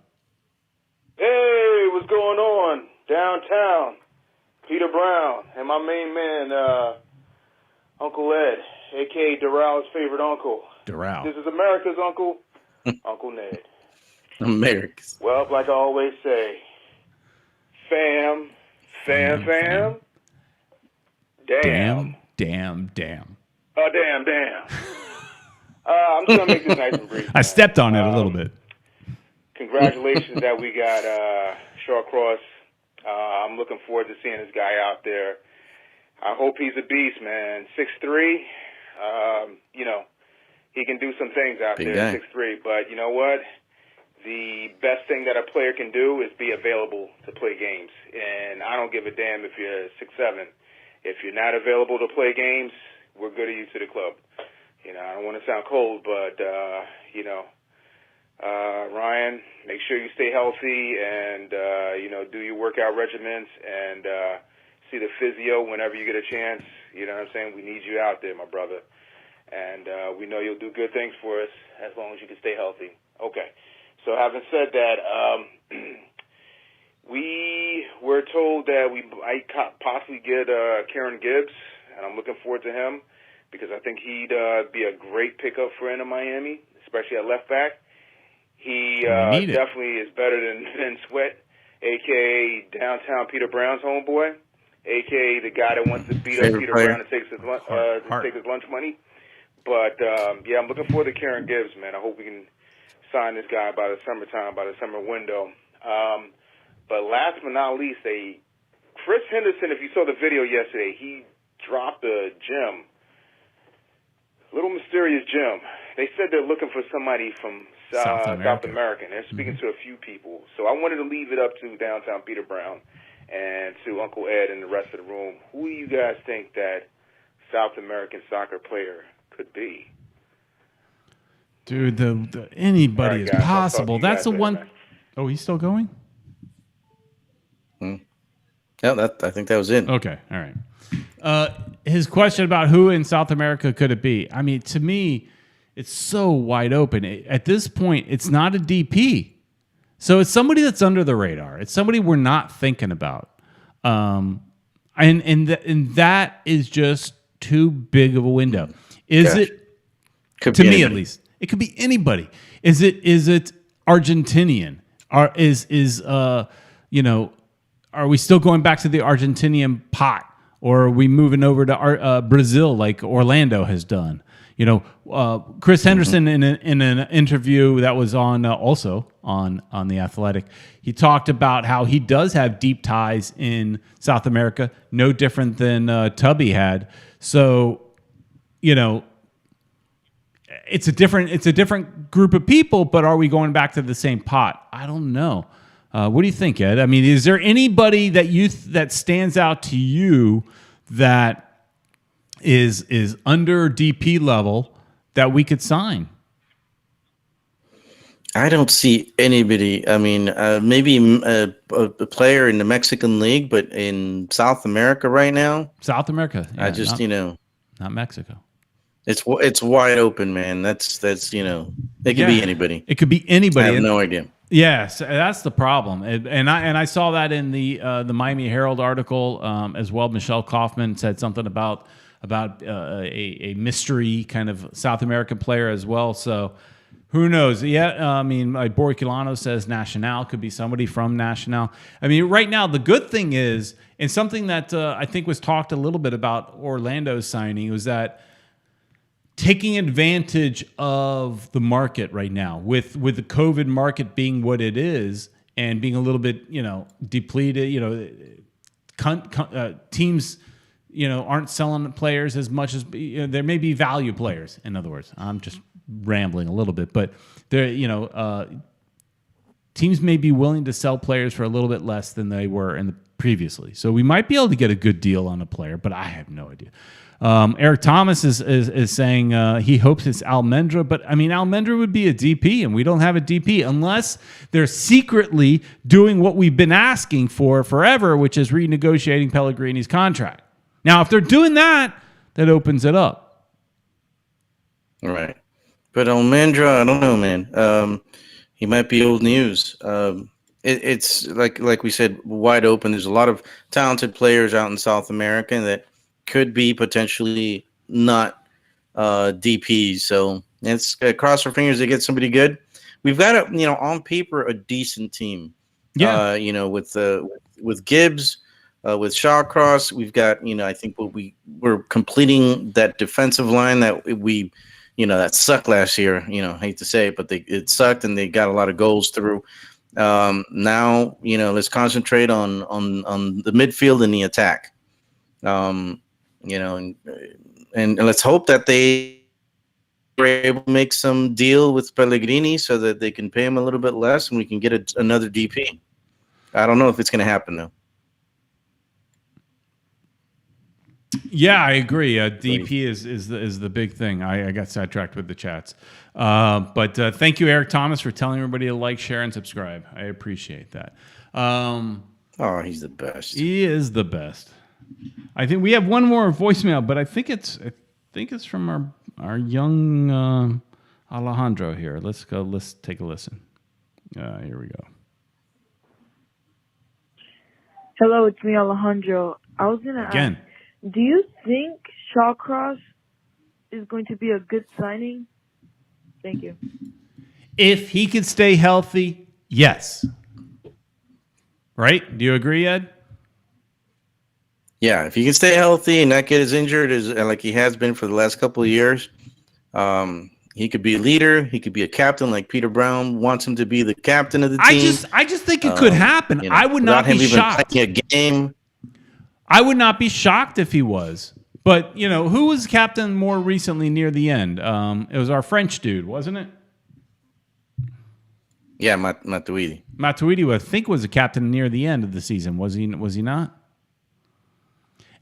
Hey, what's going on? Downtown. Peter Brown and my main man, Uncle Ed, a.k.a. Darrell's favorite uncle. Darrell. This is America's uncle, Uncle Ned. America's. Well, like I always say, fam. Damn. Damn. Oh, damn. I'm just going to make this nice and brief. I stepped on it a little bit. Congratulations that we got Shawcross. I'm looking forward to seeing this guy out there. I hope he's a beast, man. 6'3", he can do some things out Big there, guy. 6'3". But you know what? The best thing that a player can do is be available to play games. And I don't give a damn if you're 6'7". If you're not available to play games, we're good at you to the club. I don't want to sound cold, but, Ryan, make sure you stay healthy and, do your workout regimens and see the physio whenever you get a chance. You know what I'm saying? We need you out there, my brother. And we know you'll do good things for us as long as you can stay healthy. Okay. So having said that, we were told that we might possibly get Kieran Gibbs, and I'm looking forward to him because I think he'd be a great pickup for Inter Miami, especially at left back. He definitely is better than Sweat, a.k.a. Downtown Peter Brown's homeboy, a.k.a. the guy that wants to beat up Peter Brown and take his lunch money. But, I'm looking forward to Kieran Gibbs, man. I hope we can sign this guy by the summertime, by the summer window. But last but not least, Chris Henderson, if you saw the video yesterday, he dropped a gem, little mysterious gem. They said they're looking for somebody from South America. They're speaking to a few people. So I wanted to leave it up to Downtown Peter Brown and to Uncle Ed and the rest of the room. Who do you guys think that South American soccer player could be? Dude, anybody is possible. That's the one. Man. Oh, he's still going? Yeah, I think that was it. Okay, all right. His question about who in South America could it be? To me, it's so wide open. At this point, it's not a DP. So it's somebody that's under the radar. It's somebody we're not thinking about. And that is just too big of a window. To me at least, it could be anybody. Is it Argentinian? Are we still going back to the Argentinian pot? Or are we moving over to Brazil like Orlando has done? Chris Henderson in an interview that was on also on The Athletic, he talked about how he does have deep ties in South America, no different than Tubby had. So, it's a different group of people, but are we going back to the same pot? I don't know. What do you think, Ed? Is there anybody that stands out to you that is under DP level that we could sign? I don't see anybody. Maybe a player in the Mexican League, but in South America right now. South America. Yeah, not Mexico. It's wide open, man. That's it could be anybody. It could be anybody. I have no idea. Yes, that's the problem, and I saw that in the Miami Herald article as well. Michelle Kaufman said something about a mystery kind of South American player as well. So who knows? Yeah, I mean, like Boricilano says, Nacional could be somebody from Nacional. I mean, right now the good thing is, and something that I think was talked a little bit about Orlando's signing, was that taking advantage of the market right now with the COVID market being what it is and being a little bit, depleted, teams, aren't selling players as much as, there may be value players. In other words, I'm just rambling a little bit, but there, teams may be willing to sell players for a little bit less than they were previously. So we might be able to get a good deal on a player, but I have no idea. Eric Thomas is saying he hopes it's Almendra, but I mean, Almendra would be a DP, and we don't have a DP unless they're secretly doing what we've been asking for forever, which is renegotiating Pellegrini's contract. Now, if they're doing that, that opens it up. All right. But Almendra, I don't know, man. He might be old news. It's like we said, wide open. There's a lot of talented players out in South America that could be potentially not DPs. So let's cross our fingers to get somebody good. We've got on paper a decent team. Yeah. With Gibbs, with Shawcross, we've got I think we're completing that defensive line that we that sucked last year. Hate to say it, but it sucked, and they got a lot of goals through. Now let's concentrate on the midfield and the attack. And let's hope that they were able to make some deal with Pellegrini so that they can pay him a little bit less and we can get another DP. I don't know if it's going to happen though. Yeah, I agree. DP is the big thing. I got sidetracked with the chats. But thank you, Eric Thomas, for telling everybody to like, share, and subscribe. I appreciate that. Oh, he's the best. He is the best. I think we have one more voicemail, but I think it's from our young Alejandro here. Let's go. Let's take a listen. Here we go. Hello, it's me, Alejandro. I was gonna ask, do you think Shawcross is going to be a good signing? Thank you. If he could stay healthy, yes. Right? Do you agree, Ed? Yeah, if he can stay healthy and not get as injured as like he has been for the last couple of years, he could be a leader. He could be a captain, like Peter Brown wants him to be the captain of the team. I just think it could happen. I would not be shocked. Playing a game. I would not be shocked if he was. But who was captain more recently near the end? It was our French dude, wasn't it? Yeah, Matuidi. Matuidi, I think, was a captain near the end of the season. Was he not?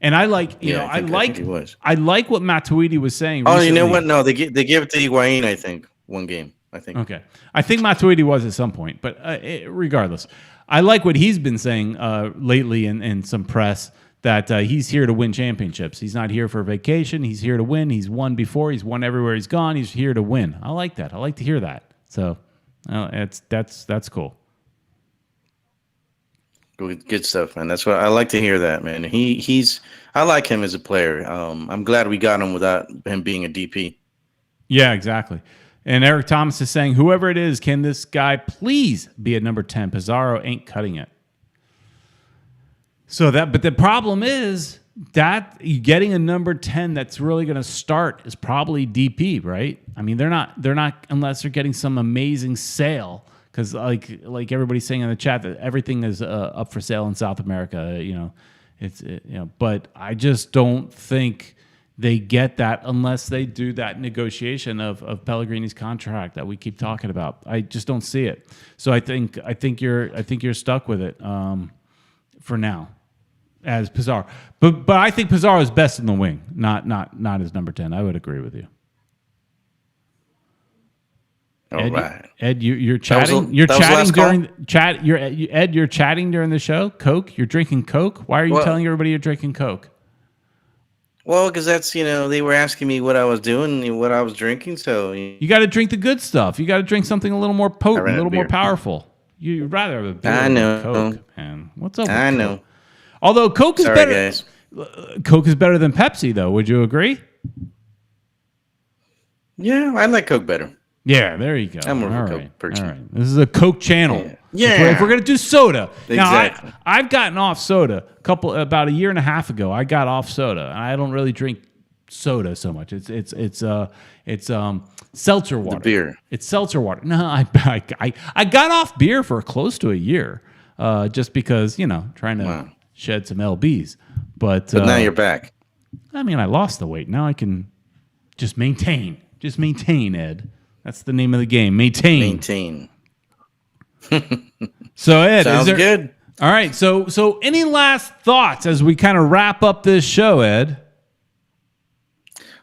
And I like, I like what Matuidi was saying. Oh, recently. you know what? No, they give it to Higuain, I think. One game, I think. Okay. I think Matuidi was at some point, but regardless, I like what he's been saying lately in some press, that he's here to win championships. He's not here for vacation. He's here to win. He's won before. He's won everywhere he's gone. He's here to win. I like that. I like to hear that. So that's cool. Good stuff, man. That's what I like to hear. That, man. I like him as a player. I'm glad we got him without him being a DP. Yeah, exactly. And Eric Thomas is saying, whoever it is, can this guy please be at number 10? Pizarro ain't cutting it. But the problem is that getting a number 10 that's really going to start is probably DP, right? I mean, they're not unless they're getting some amazing sale. Because like everybody's saying in the chat that everything is up for sale in South America, but I just don't think they get that unless they do that negotiation of Pellegrini's contract that we keep talking about. I just don't see it. So I think you're stuck with it for now as Pizarro. But I think Pizarro is best in the wing, not as number 10. I would agree with you. All right. Ed, you're chatting. You're chatting during chat. You're chatting during the show. Coke. You're drinking Coke. Why are you telling everybody you're drinking Coke? Well, because that's they were asking me what I was doing and what I was drinking, so You got to drink the good stuff. You got to drink something a little more I potent, ran a out little of more beer. powerful. You'd rather have a beer I or a know. Coke, man. What's up with I Coke? know. Although Coke is Sorry, better. guys. Coke is better than Pepsi, though. Would you agree? Yeah, I like Coke better. Yeah, there you go. I'm more of a All Coke right. person. All right. This is a Coke channel. Yeah. If we're gonna do soda, Exactly. now I've gotten off soda about a year and a half ago. I got off soda, and I don't really drink soda so much. It's seltzer water. The beer. It's seltzer water. No, I got off beer for close to a year, just because trying to shed some lbs. But now you're back. I mean, I lost the weight. Now I can just maintain. Just maintain, Ed. That's the name of the game. Maintain. So, Ed, Sounds good. All right. So any last thoughts as we kind of wrap up this show, Ed?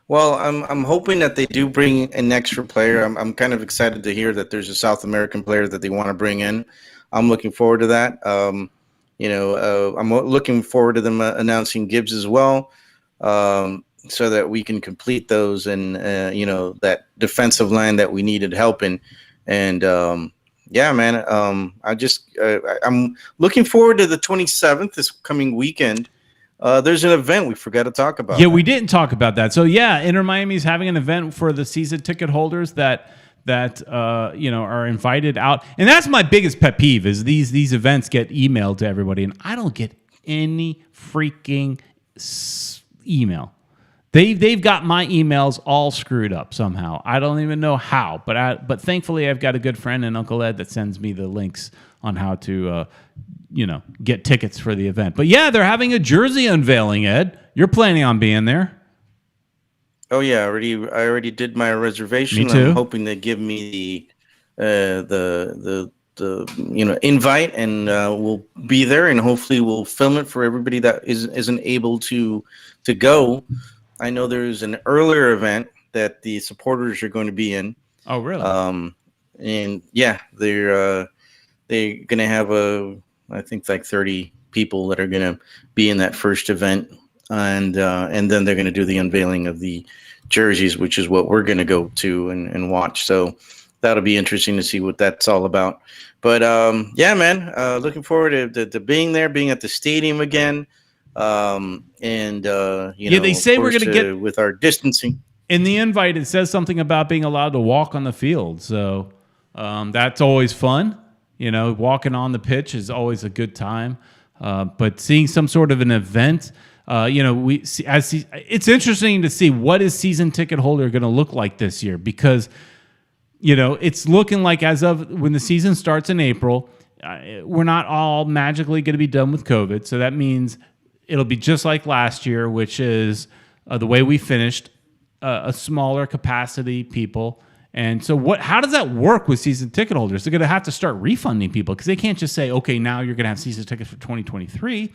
Well, I'm hoping that they do bring an extra player. I'm kind of excited to hear that there's a South American player that they want to bring in. I'm looking forward to that. I'm looking forward to them announcing Gibbs as well, so that we can complete those and that defensive line that we needed help in. And yeah, man, I'm looking forward to the 27th this coming weekend. There's an event we forgot to talk about. Yeah, we didn't talk about that. So yeah, Inter Miami is having an event for the season ticket holders that are invited out. And that's my biggest pet peeve is these events get emailed to everybody, and I don't get any freaking email. They've got my emails all screwed up somehow. I don't even know how, but thankfully I've got a good friend in Uncle Ed that sends me the links on how to get tickets for the event. But yeah, they're having a jersey unveiling, Ed. You're planning on being there. Oh yeah, I already did my reservation. Me too. I'm hoping they give me the invite, and we'll be there, and hopefully we'll film it for everybody that isn't able to go. I know there's an earlier event that the supporters are going to be in. Oh, really? And yeah, they're going to have I think like 30 people that are going to be in that first event, and then they're going to do the unveiling of the jerseys, which is what we're going to go to and watch. So that'll be interesting to see what that's all about. But yeah, man, looking forward to being there, being at the stadium again. They say we're going to get with our distancing. In the invite, it says something about being allowed to walk on the field. So that's always fun. Walking on the pitch is always a good time. But seeing some sort of an event, it's interesting to see what is season ticket holder going to look like this year, because it's looking like as of when the season starts in April, we're not all magically going to be done with COVID. So that means it'll be just like last year, which is the way we finished, a smaller capacity people. And so how does that work with season ticket holders? They're going to have to start refunding people, because they can't just say, okay, now you're going to have season tickets for 2023. They're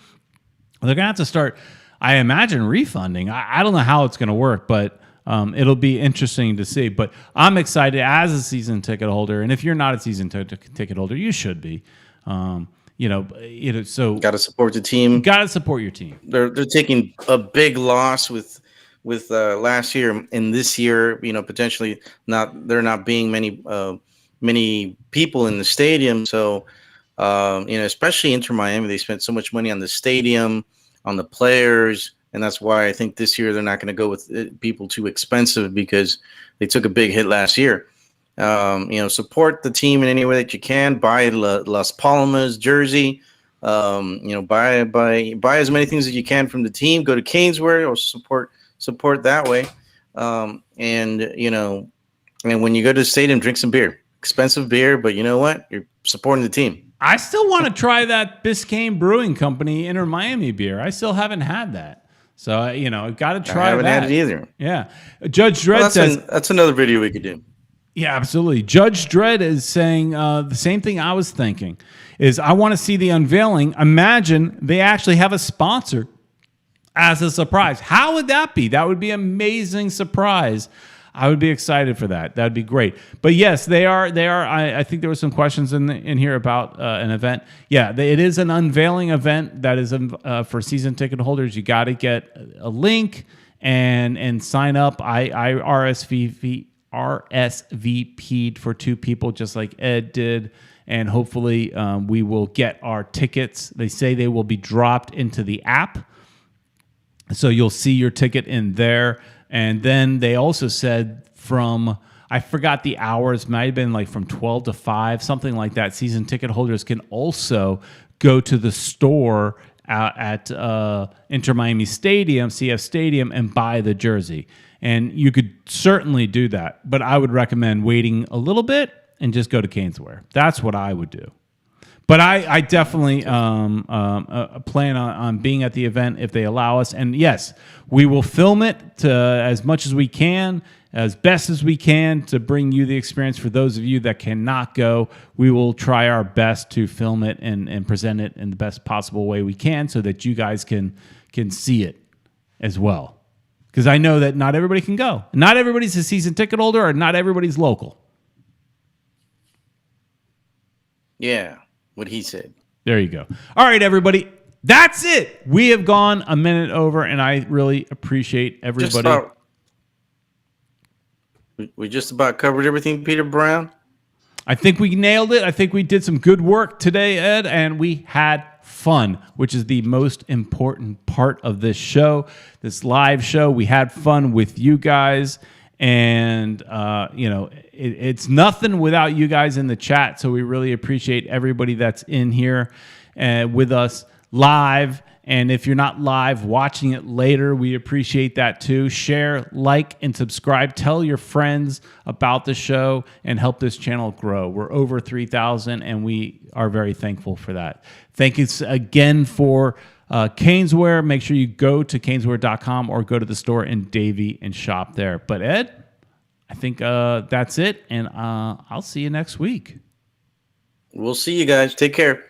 going to have to start, I imagine, refunding. I don't know how it's going to work, but it'll be interesting to see. But I'm excited as a season ticket holder. And if you're not a season ticket holder, you should be. So got to support the team. Got to support your team. They're taking a big loss with last year, and this year, potentially there not being many people in the stadium. So, especially Inter Miami, they spent so much money on the stadium, on the players, and that's why I think this year they're not going to go with people too expensive, because they took a big hit last year. Support the team in any way that you can. Buy Las Palmas jersey. Buy as many things as you can from the team. Go to Caneswear or support that way. And when you go to the stadium, drink some beer. Expensive beer, but you know what? You're supporting the team. I still want to try that Biscayne Brewing Company Inter Miami beer. I still haven't had that. So, I've got to try that. I haven't had it either. Yeah. Judge Dredd says... That's another video we could do. Yeah, absolutely. Judge Dredd is saying the same thing I was thinking, is I want to see the unveiling. Imagine they actually have a sponsor as a surprise. How would that be? That would be an amazing surprise. I would be excited for that. That'd be great. But yes, they are. I think there were some questions in here about an event. Yeah, it is an unveiling event that is for season ticket holders. You got to get a link and sign up. I RSVP'd for 2 people, just like Ed did. And hopefully we will get our tickets. They say they will be dropped into the app. So you'll see your ticket in there. And then they also said I forgot the hours, might have been like from 12 to 5, something like that. Season ticket holders can also go to the store at Inter Miami Stadium, CF Stadium, and buy the jersey. And you could certainly do that. But I would recommend waiting a little bit and just go to Caneswear. That's what I would do. But I definitely plan on being at the event if they allow us. And yes, we will film it as much as we can, as best as we can, to bring you the experience. For those of you that cannot go, we will try our best to film it and present it in the best possible way we can so that you guys can see it as well. Because I know that not everybody can go. Not everybody's a season ticket holder, or not everybody's local. Yeah. What he said. There you go. All right, everybody. That's it. We have gone a minute over, and I really appreciate everybody. We just about covered everything, Peter Brown. I think we nailed it. I think we did some good work today, Ed, and we had fun, which is the most important part of this show, this live show. We had fun with you guys. And, it's nothing without you guys in the chat. So we really appreciate everybody that's in here with us live. And if you're not live, watching it later, we appreciate that too. Share, like, and subscribe. Tell your friends about the show and help this channel grow. We're over 3,000, and we are very thankful for that. Thank you again for Caneswear. Make sure you go to caneswear.com or go to the store in Davie and shop there. But Ed, I think that's it, and I'll see you next week. We'll see you guys. Take care.